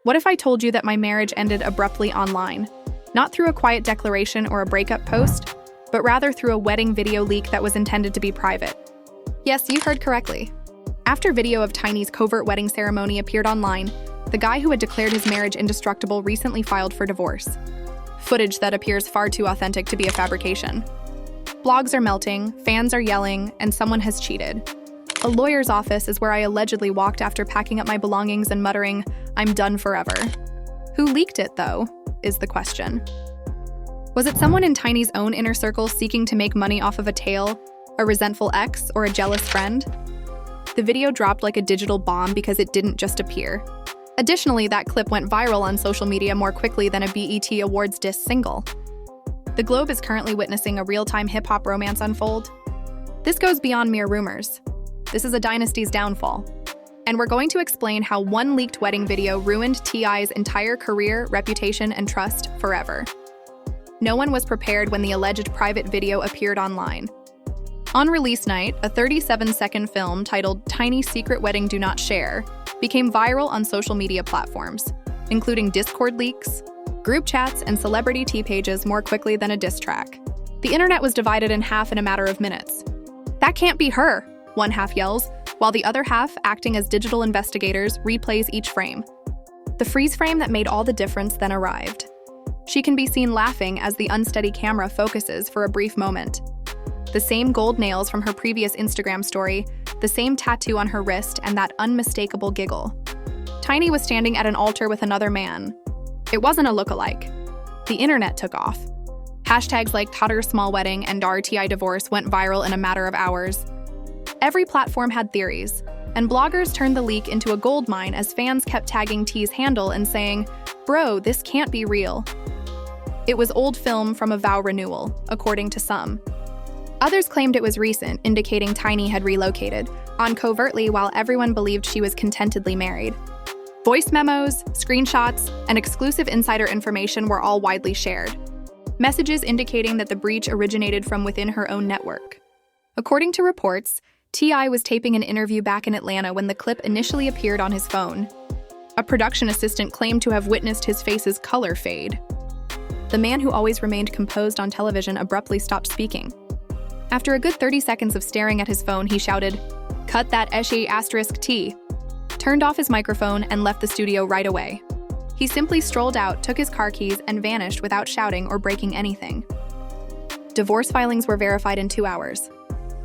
What if I told you that my marriage ended abruptly online? Not through a quiet declaration or a breakup post, but rather through a wedding video leak that was intended to be private. Yes, you heard correctly. After video of Tiny's covert wedding ceremony appeared online, the guy who had declared his marriage indestructible recently filed for divorce. Footage that appears far too authentic to be a fabrication. Blogs are melting, fans are yelling, and someone has cheated. A lawyer's office is where I allegedly walked after packing up my belongings and muttering, "I'm done forever." Who leaked it, though, is the question. Was it someone in Tiny's own inner circle seeking to make money off of a tale, a resentful ex, or a jealous friend? The video dropped like a digital bomb because it didn't just appear. Additionally, that clip went viral on social media more quickly than a BET Awards diss single. The globe is currently witnessing a real-time hip-hop romance unfold. This goes beyond mere rumors. This is a dynasty's downfall. And we're going to explain how one leaked wedding video ruined T.I.'s entire career, reputation, and trust forever. No one was prepared when the alleged private video appeared online. On release night, a 37-second film titled "Tiny Secret Wedding Do Not Share" became viral on social media platforms, including Discord leaks, group chats, and celebrity tea pages more quickly than a diss track. The internet was divided in half in a matter of minutes. "That can't be her," one half yells, while the other half, acting as digital investigators, replays each frame. The freeze frame that made all the difference then arrived. She can be seen laughing as the unsteady camera focuses for a brief moment. The same gold nails from her previous Instagram story, the same tattoo on her wrist, and that unmistakable giggle. Tiny was standing at an altar with another man. It wasn't a lookalike. The internet took off. Hashtags like Tater Small Wedding and RTI Divorce went viral in a matter of hours. Every platform had theories, and bloggers turned the leak into a goldmine as fans kept tagging T's handle and saying, "Bro, this can't be real." It was old film from a vow renewal, according to some. Others claimed it was recent, indicating Tiny had relocated, on covertly while everyone believed she was contentedly married. Voice memos, screenshots, and exclusive insider information were all widely shared. Messages indicating that the breach originated from within her own network. According to reports, T.I. was taping an interview back in Atlanta when the clip initially appeared on his phone. A production assistant claimed to have witnessed his face's color fade. The man who always remained composed on television abruptly stopped speaking. After a good 30 seconds of staring at his phone, he shouted, "Cut that *T," turned off his microphone, and left the studio right away. He simply strolled out, took his car keys, and vanished without shouting or breaking anything. Divorce filings were verified in 2 hours.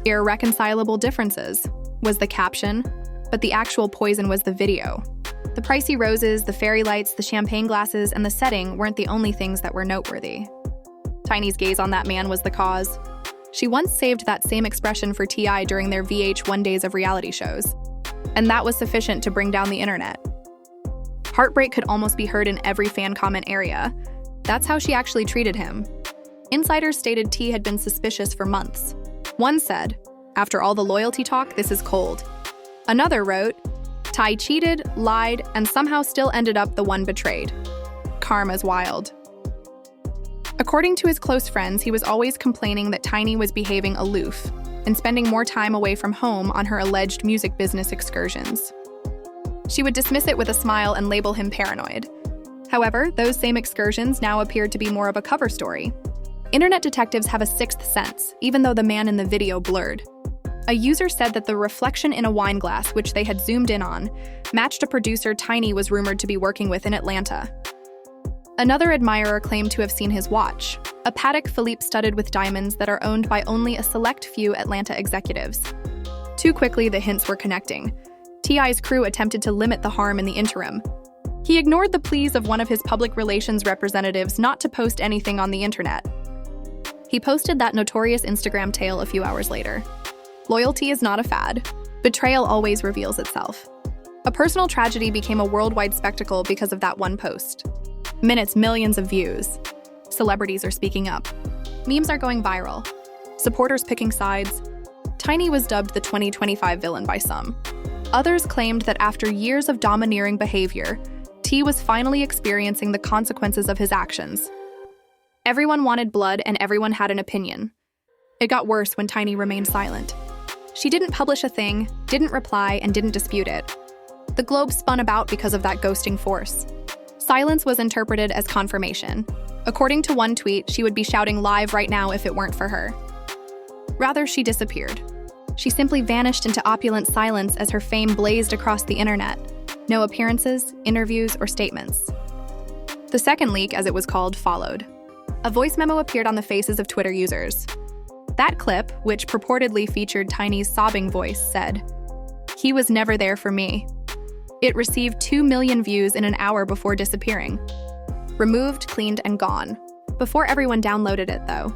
"Irreconcilable differences" was the caption, but the actual poison was the video. The pricey roses, the fairy lights, the champagne glasses, and the setting weren't the only things that were noteworthy. Tiny's gaze on that man was the cause. She once saved that same expression for T.I. during their VH1 days of reality shows. And that was sufficient to bring down the internet. Heartbreak could almost be heard in every fan comment area. That's how she actually treated him. Insiders stated T had been suspicious for months. One said, "After all the loyalty talk, this is cold." Another wrote, "Ty cheated, lied, and somehow still ended up the one betrayed. Karma's wild." According to his close friends, he was always complaining that Tiny was behaving aloof and spending more time away from home on her alleged music business excursions. She would dismiss it with a smile and label him paranoid. However, those same excursions now appeared to be more of a cover story. Internet detectives have a sixth sense, even though the man in the video blurred. A user said that the reflection in a wine glass, which they had zoomed in on, matched a producer Tiny was rumored to be working with in Atlanta. Another admirer claimed to have seen his watch, a Patek Philippe studded with diamonds that are owned by only a select few Atlanta executives. Too quickly, the hints were connecting. T.I.'s crew attempted to limit the harm in the interim. He ignored the pleas of one of his public relations representatives not to post anything on the internet. He posted that notorious Instagram tale a few hours later. Loyalty is not a fad. Betrayal always reveals itself. A personal tragedy became a worldwide spectacle because of that one post. Minutes, millions of views. Celebrities are speaking up. Memes are going viral. Supporters picking sides. Tiny was dubbed the 2025 villain by some. Others claimed that after years of domineering behavior, T was finally experiencing the consequences of his actions. Everyone wanted blood and everyone had an opinion. It got worse when Tiny remained silent. She didn't publish a thing, didn't reply, and didn't dispute it. The globe spun about because of that ghosting force. Silence was interpreted as confirmation. According to one tweet, she would be shouting live right now if it weren't for her. Rather, she disappeared. She simply vanished into opulent silence as her fame blazed across the internet. No appearances, interviews, or statements. The second leak, as it was called, followed. A voice memo appeared on the faces of Twitter users. That clip, which purportedly featured Tiny's sobbing voice, said, "He was never there for me." It received 2 million views in an hour before disappearing. Removed, cleaned, and gone. Before everyone downloaded it, though.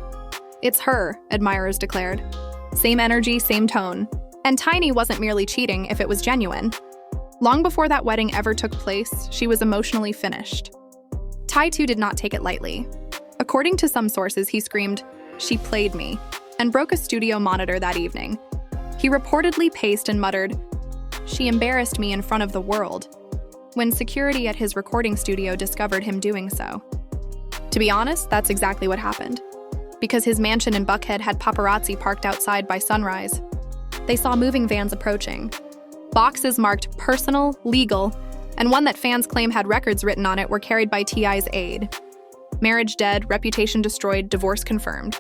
"It's her," admirers declared. Same energy, same tone. And Tiny wasn't merely cheating if it was genuine. Long before that wedding ever took place, she was emotionally finished. Ty, too, did not take it lightly. According to some sources, he screamed, "She played me," and broke a studio monitor that evening. He reportedly paced and muttered, "She embarrassed me in front of the world," when security at his recording studio discovered him doing so. To be honest, that's exactly what happened. Because his mansion in Buckhead had paparazzi parked outside by sunrise. They saw moving vans approaching. Boxes marked personal, legal, and one that fans claim had records written on it were carried by T.I.'s aide. Marriage dead, reputation destroyed, divorce confirmed.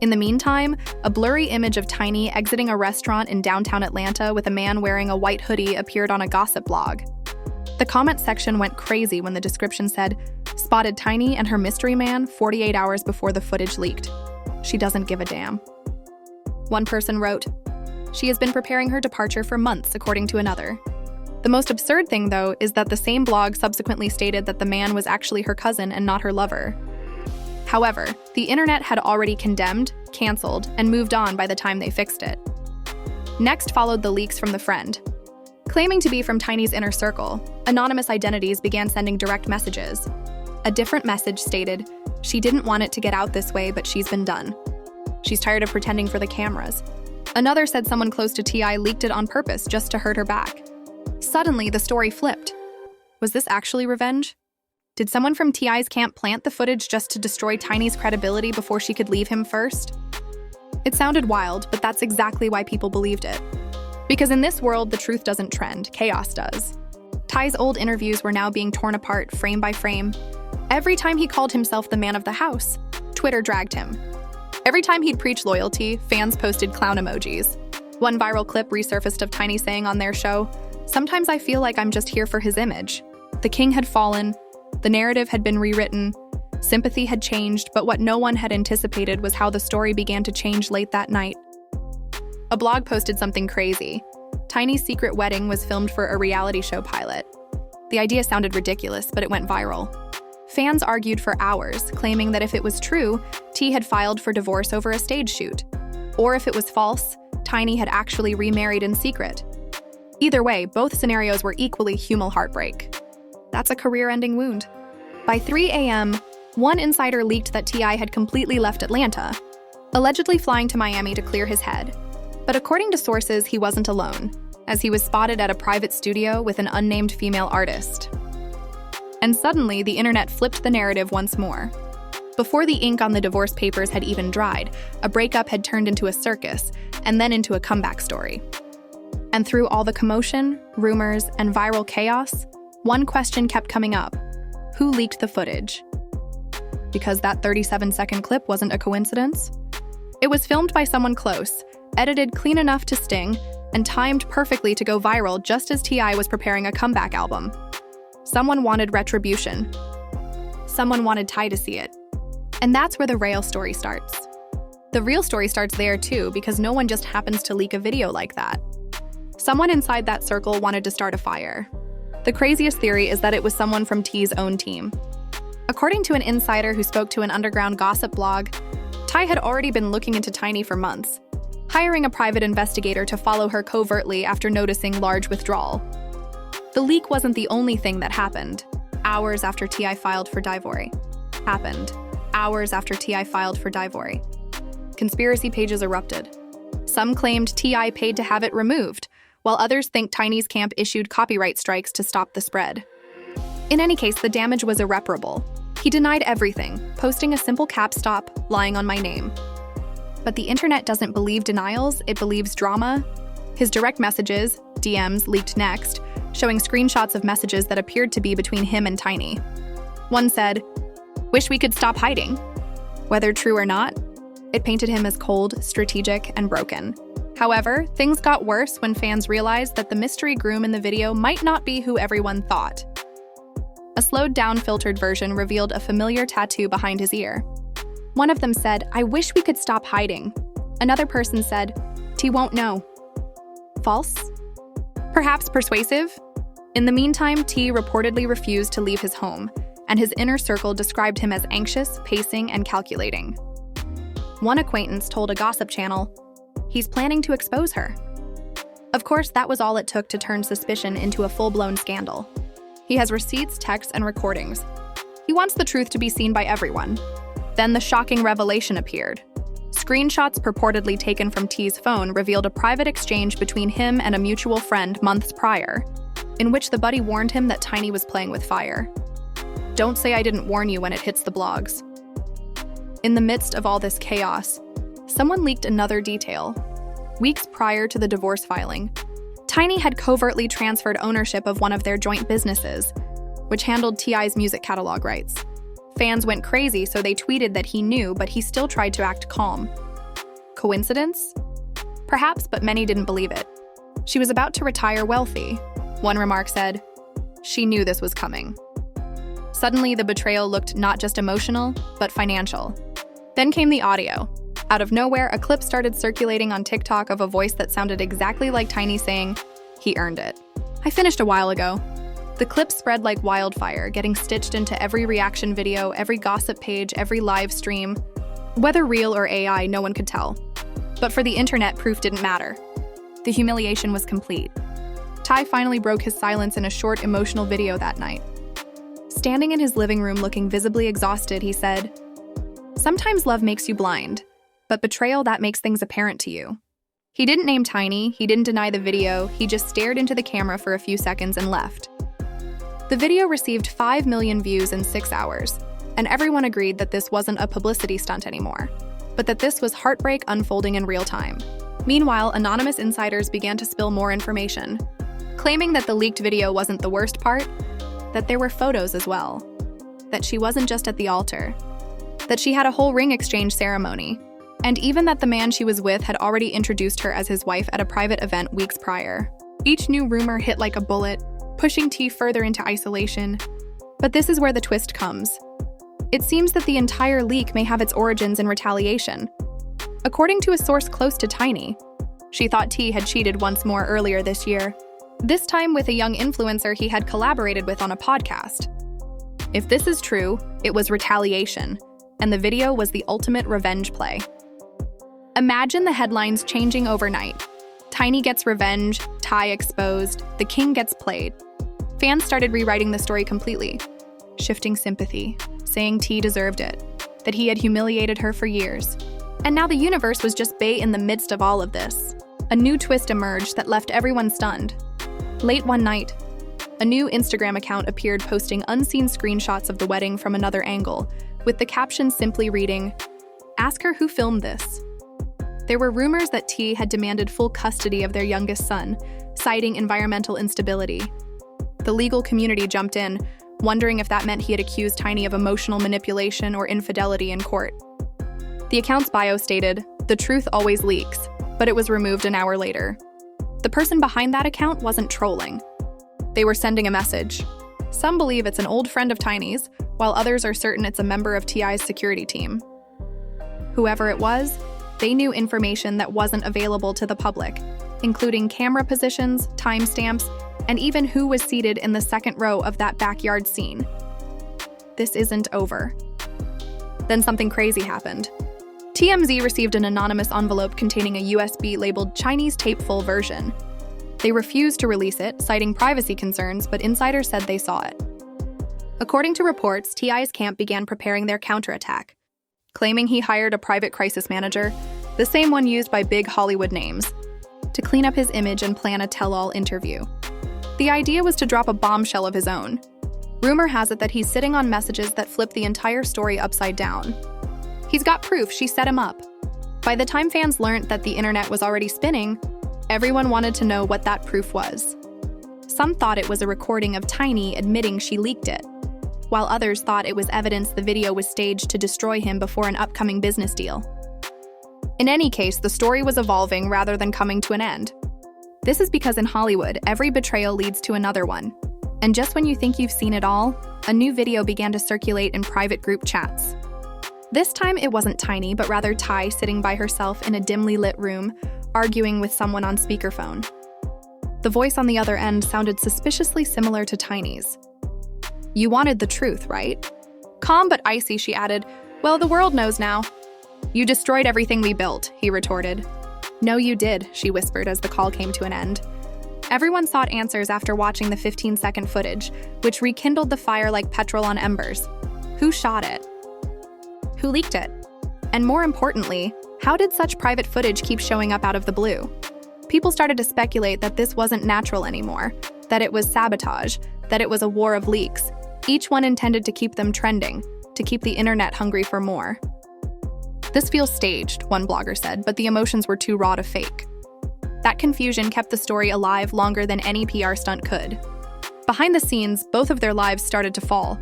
In the meantime, a blurry image of Tiny exiting a restaurant in downtown Atlanta with a man wearing a white hoodie appeared on a gossip blog. The comment section went crazy when the description said, "Spotted Tiny and her mystery man 48 hours before the footage leaked. She doesn't give a damn." One person wrote, "She has been preparing her departure for months," according to another. The most absurd thing, though, is that the same blog subsequently stated that the man was actually her cousin and not her lover. However, the internet had already condemned, canceled, and moved on by the time they fixed it. Next followed the leaks from the friend. Claiming to be from Tiny's inner circle, anonymous identities began sending direct messages. A different message stated, "She didn't want it to get out this way, but she's been done. She's tired of pretending for the cameras." Another said someone close to T.I. leaked it on purpose just to hurt her back. Suddenly, the story flipped. Was this actually revenge? Did someone from T.I.'s camp plant the footage just to destroy Tiny's credibility before she could leave him first? It sounded wild, but that's exactly why people believed it. Because in this world, the truth doesn't trend, chaos does. Ty's old interviews were now being torn apart frame by frame. Every time he called himself the man of the house, Twitter dragged him. Every time he'd preach loyalty, fans posted clown emojis. One viral clip resurfaced of Tiny saying on their show, "Sometimes I feel like I'm just here for his image." The king had fallen, the narrative had been rewritten, sympathy had changed, but what no one had anticipated was how the story began to change late that night. A blog posted something crazy. Tiny's secret wedding was filmed for a reality show pilot. The idea sounded ridiculous, but it went viral. Fans argued for hours, claiming that if it was true, T had filed for divorce over a stage shoot. Or if it was false, Tiny had actually remarried in secret. Either way, both scenarios were equally human heartbreak. That's a career-ending wound. By 3 a.m., one insider leaked that T.I. had completely left Atlanta, allegedly flying to Miami to clear his head. But according to sources, he wasn't alone, as he was spotted at a private studio with an unnamed female artist. And suddenly, the internet flipped the narrative once more. Before the ink on the divorce papers had even dried, a breakup had turned into a circus, and then into a comeback story. And through all the commotion, rumors, and viral chaos, one question kept coming up. Who leaked the footage? Because that 37-second clip wasn't a coincidence. It was filmed by someone close, edited clean enough to sting, and timed perfectly to go viral just as T.I. was preparing a comeback album. Someone wanted retribution. Someone wanted Ty to see it. And that's where the real story starts. The real story starts there too, because no one just happens to leak a video like that. Someone inside that circle wanted to start a fire. The craziest theory is that it was someone from T's own team. According to an insider who spoke to an underground gossip blog, Ty had already been looking into Tiny for months, hiring a private investigator to follow her covertly after noticing large withdrawal. The leak wasn't the only thing that happened. Hours after T.I. filed for divorce. Conspiracy pages erupted. Some claimed T.I. paid to have it removed, while others think Tiny's camp issued copyright strikes to stop the spread. In any case, the damage was irreparable. He denied everything, posting a simple caps stop, lying on my name. But the internet doesn't believe denials, it believes drama. His direct messages, DMs leaked next, showing screenshots of messages that appeared to be between him and Tiny. One said, "Wish we could stop hiding." Whether true or not, it painted him as cold, strategic, and broken. However, things got worse when fans realized that the mystery groom in the video might not be who everyone thought. A slowed-down filtered version revealed a familiar tattoo behind his ear. One of them said, "I wish we could stop hiding." Another person said, "T won't know." False? Perhaps persuasive? In the meantime, T reportedly refused to leave his home, and his inner circle described him as anxious, pacing, and calculating. One acquaintance told a gossip channel, "He's planning to expose her." Of course, that was all it took to turn suspicion into a full-blown scandal. He has receipts, texts, and recordings. He wants the truth to be seen by everyone. Then the shocking revelation appeared. Screenshots purportedly taken from T's phone revealed a private exchange between him and a mutual friend months prior, in which the buddy warned him that Tiny was playing with fire. Don't say I didn't warn you when it hits the blogs. In the midst of all this chaos, someone leaked another detail. Weeks prior to the divorce filing, Tiny had covertly transferred ownership of one of their joint businesses, which handled T.I.'s music catalog rights. Fans went crazy, so they tweeted that he knew, but he still tried to act calm. Coincidence? Perhaps, but many didn't believe it. She was about to retire wealthy. One remark said, "She knew this was coming." Suddenly, the betrayal looked not just emotional, but financial. Then came the audio. Out of nowhere, a clip started circulating on TikTok of a voice that sounded exactly like Tiny saying, "He earned it." I finished a while ago. The clip spread like wildfire, getting stitched into every reaction video, every gossip page, every live stream. Whether real or AI, no one could tell. But for the internet, proof didn't matter. The humiliation was complete. Ty finally broke his silence in a short, emotional video that night. Standing in his living room looking visibly exhausted, he said, "Sometimes love makes you blind, but betrayal, that makes things apparent to you." He didn't name Tiny, he didn't deny the video, he just stared into the camera for a few seconds and left. The video received 5 million views in 6 hours, and everyone agreed that this wasn't a publicity stunt anymore, but that this was heartbreak unfolding in real time. Meanwhile, anonymous insiders began to spill more information, claiming that the leaked video wasn't the worst part, that there were photos as well, that she wasn't just at the altar, that she had a whole ring exchange ceremony, and even that the man she was with had already introduced her as his wife at a private event weeks prior. Each new rumor hit like a bullet, pushing T further into isolation. But this is where the twist comes. It seems that the entire leak may have its origins in retaliation. According to a source close to Tiny, she thought T had cheated once more earlier this year, this time with a young influencer he had collaborated with on a podcast. If this is true, it was retaliation, and the video was the ultimate revenge play. Imagine the headlines changing overnight. Tiny gets revenge, Ty exposed, the king gets played. Fans started rewriting the story completely, shifting sympathy, saying T deserved it, that he had humiliated her for years. And now the universe was just bait in the midst of all of this. A new twist emerged that left everyone stunned. Late one night, a new Instagram account appeared posting unseen screenshots of the wedding from another angle, with the caption simply reading, "Ask her who filmed this." There were rumors that T had demanded full custody of their youngest son, citing environmental instability. The legal community jumped in, wondering if that meant he had accused Tiny of emotional manipulation or infidelity in court. The account's bio stated, "The truth always leaks," but it was removed an hour later. The person behind that account wasn't trolling. They were sending a message. Some believe it's an old friend of Tiny's, while others are certain it's a member of T.I.'s security team. Whoever it was, they knew information that wasn't available to the public, including camera positions, timestamps, and even who was seated in the second row of that backyard scene. This isn't over. Then something crazy happened. TMZ received an anonymous envelope containing a USB labeled Chinese tape full version. They refused to release it, citing privacy concerns, but insiders said they saw it. According to reports, T.I.'s camp began preparing their counterattack, claiming he hired a private crisis manager, the same one used by big Hollywood names, to clean up his image and plan a tell-all interview. The idea was to drop a bombshell of his own. Rumor has it that he's sitting on messages that flip the entire story upside down. He's got proof she set him up. By the time fans learned that the internet was already spinning, everyone wanted to know what that proof was. Some thought it was a recording of Tiny admitting she leaked it, while others thought it was evidence the video was staged to destroy him before an upcoming business deal. In any case, the story was evolving rather than coming to an end. This is because in Hollywood, every betrayal leads to another one. And just when you think you've seen it all, a new video began to circulate in private group chats. This time it wasn't Tiny, but rather Ty sitting by herself in a dimly lit room, arguing with someone on speakerphone. The voice on the other end sounded suspiciously similar to Tiny's. "You wanted the truth, right?" Calm but icy, she added, "Well, the world knows now." "You destroyed everything we built," he retorted. "No, you did," she whispered as the call came to an end. Everyone sought answers after watching the 15-second footage, which rekindled the fire like petrol on embers. Who shot it? Who leaked it? And more importantly, how did such private footage keep showing up out of the blue? People started to speculate that this wasn't natural anymore, that it was sabotage, that it was a war of leaks, each one intended to keep them trending, to keep the internet hungry for more. "This feels staged," one blogger said, but the emotions were too raw to fake. That confusion kept the story alive longer than any PR stunt could. Behind the scenes, both of their lives started to fall.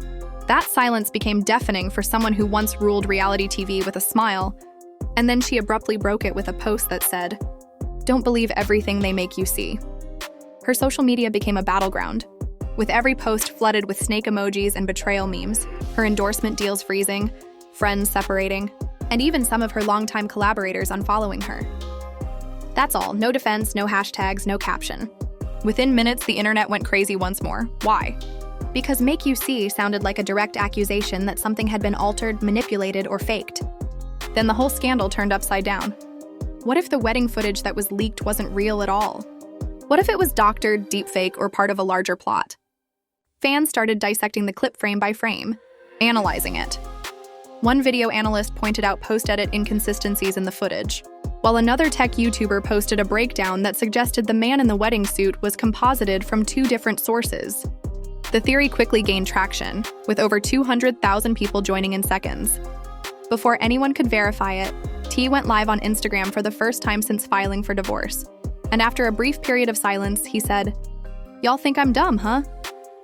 That silence became deafening for someone who once ruled reality TV with a smile, and then she abruptly broke it with a post that said, "Don't believe everything they make you see." Her social media became a battleground, with every post flooded with snake emojis and betrayal memes, her endorsement deals freezing, friends separating, and even some of her longtime collaborators unfollowing her. That's all, no defense, no hashtags, no caption. Within minutes, the internet went crazy once more. Why? Because "make you see" sounded like a direct accusation that something had been altered, manipulated, or faked. Then the whole scandal turned upside down. What if the wedding footage that was leaked wasn't real at all? What if it was doctored, deepfake, or part of a larger plot? Fans started dissecting the clip frame by frame, analyzing it. One video analyst pointed out post-edit inconsistencies in the footage, while another tech YouTuber posted a breakdown that suggested the man in the wedding suit was composited from two different sources. The theory quickly gained traction, with over 200,000 people joining in seconds. Before anyone could verify it, T went live on Instagram for the first time since filing for divorce. And after a brief period of silence, he said, "Y'all think I'm dumb, huh?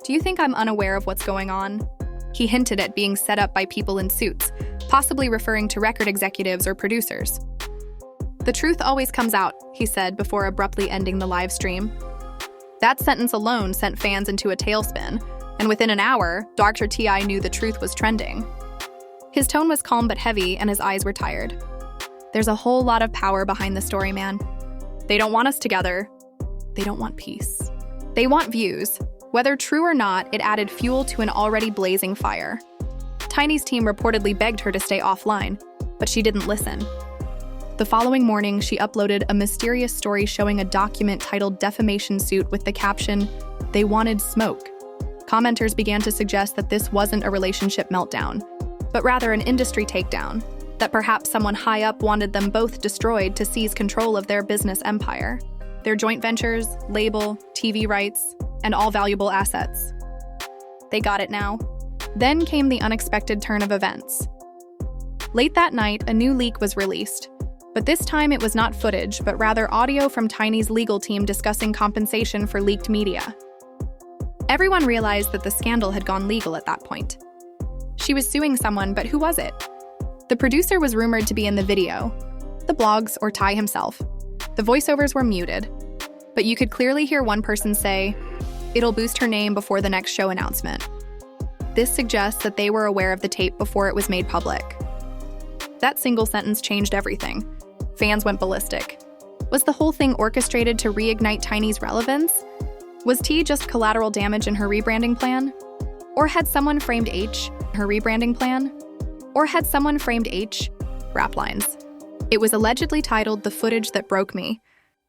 Do you think I'm unaware of what's going on?" He hinted at being set up by people in suits, possibly referring to record executives or producers. "The truth always comes out," he said before abruptly ending the live stream. That sentence alone sent fans into a tailspin, and within an hour, Dr. T.I. knew the truth was trending. His tone was calm but heavy, and his eyes were tired. "There's a whole lot of power behind the story, man. They don't want us together. They don't want peace. They want views. Whether true or not, it added fuel to an already blazing fire." Tiny's team reportedly begged her to stay offline, but she didn't listen. The following morning, she uploaded a mysterious story showing a document titled "Defamation Suit" with the caption, "They wanted smoke." Commenters began to suggest that this wasn't a relationship meltdown, but rather an industry takedown, that perhaps someone high up wanted them both destroyed to seize control of their business empire, their joint ventures, label, TV rights, and all valuable assets. They got it now. Then came the unexpected turn of events. Late that night, a new leak was released. But this time it was not footage, but rather audio from Tiny's legal team discussing compensation for leaked media. Everyone realized that the scandal had gone legal at that point. She was suing someone, but who was it? The producer was rumored to be in the video, the blogs, or Ty himself. The voiceovers were muted, but you could clearly hear one person say, "It'll boost her name before the next show announcement." This suggests that they were aware of the tape before it was made public. That single sentence changed everything. Fans went ballistic. Was the whole thing orchestrated to reignite Tiny's relevance? Was T just collateral damage in her rebranding plan? Or had someone framed H, her rebranding plan? Or had someone framed H, rap lines? It was allegedly titled "The Footage That Broke Me,"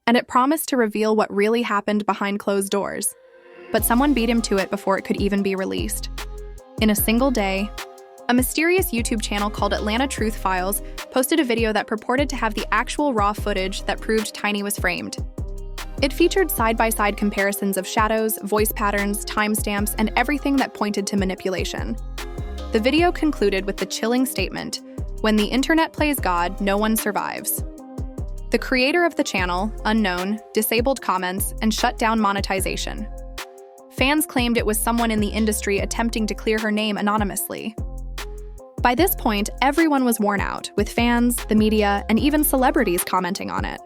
and it promised to reveal what really happened behind closed doors. But someone beat him to it before it could even be released. In a single day, a mysterious YouTube channel called Atlanta Truth Files posted a video that purported to have the actual raw footage that proved Tiny was framed. It featured side-by-side comparisons of shadows, voice patterns, timestamps, and everything that pointed to manipulation. The video concluded with the chilling statement, "When the internet plays God, no one survives." The creator of the channel, unknown, disabled comments and shut down monetization. Fans claimed it was someone in the industry attempting to clear her name anonymously. By this point, everyone was worn out, with fans, the media, and even celebrities commenting on it.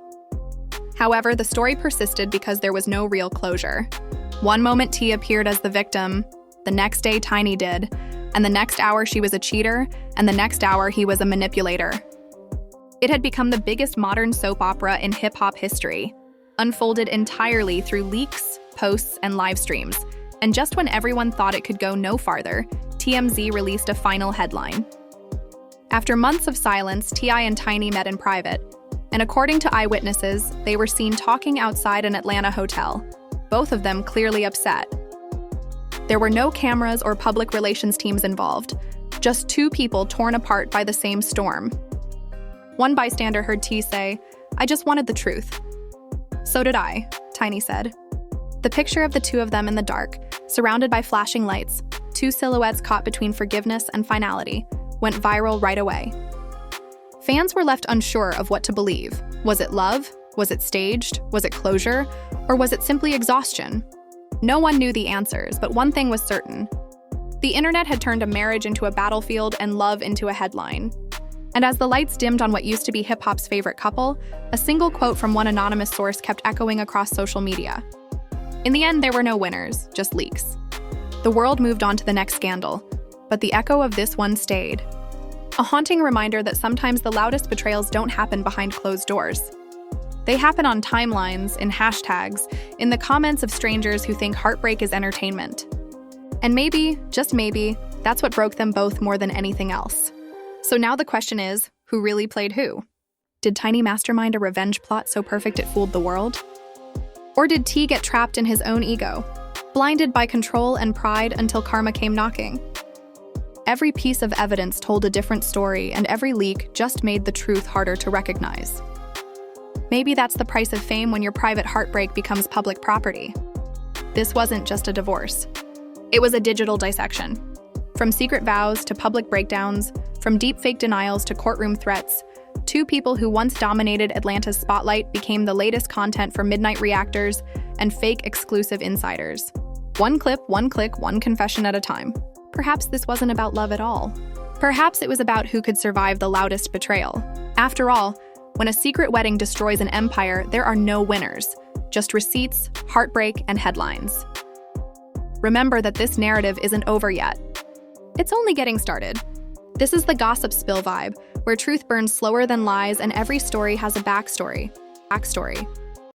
However, the story persisted because there was no real closure. One moment T appeared as the victim, the next day Tiny did, and the next hour she was a cheater, and the next hour he was a manipulator. It had become the biggest modern soap opera in hip-hop history, unfolded entirely through leaks, posts, and live streams. And just when everyone thought it could go no farther, TMZ released a final headline. After months of silence, T.I. and Tiny met in private, and according to eyewitnesses, they were seen talking outside an Atlanta hotel, both of them clearly upset. There were no cameras or public relations teams involved, just two people torn apart by the same storm. One bystander heard T say, "I just wanted the truth." "So did I," Tiny said. The picture of the two of them in the dark, surrounded by flashing lights, two silhouettes caught between forgiveness and finality, went viral right away. Fans were left unsure of what to believe. Was it love? Was it staged? Was it closure? Or was it simply exhaustion? No one knew the answers, but one thing was certain. The internet had turned a marriage into a battlefield and love into a headline. And as the lights dimmed on what used to be hip-hop's favorite couple, a single quote from one anonymous source kept echoing across social media. In the end, there were no winners, just leaks. The world moved on to the next scandal, but the echo of this one stayed. A haunting reminder that sometimes the loudest betrayals don't happen behind closed doors. They happen on timelines, in hashtags, in the comments of strangers who think heartbreak is entertainment. And maybe, just maybe, that's what broke them both more than anything else. So now the question is, who really played who? Did Tiny mastermind a revenge plot so perfect it fooled the world? Or did T get trapped in his own ego, blinded by control and pride until karma came knocking? Every piece of evidence told a different story, and every leak just made the truth harder to recognize. Maybe that's the price of fame when your private heartbreak becomes public property. This wasn't just a divorce. It was a digital dissection. From secret vows to public breakdowns, from deepfake denials to courtroom threats, two people who once dominated Atlanta's spotlight became the latest content for midnight reactors and fake exclusive insiders. One clip, one click, one confession at a time. Perhaps this wasn't about love at all. Perhaps it was about who could survive the loudest betrayal. After all, when a secret wedding destroys an empire, there are no winners, just receipts, heartbreak, and headlines. Remember that this narrative isn't over yet. It's only getting started. This is the Gossip Spill vibe, where truth burns slower than lies and every story has a backstory.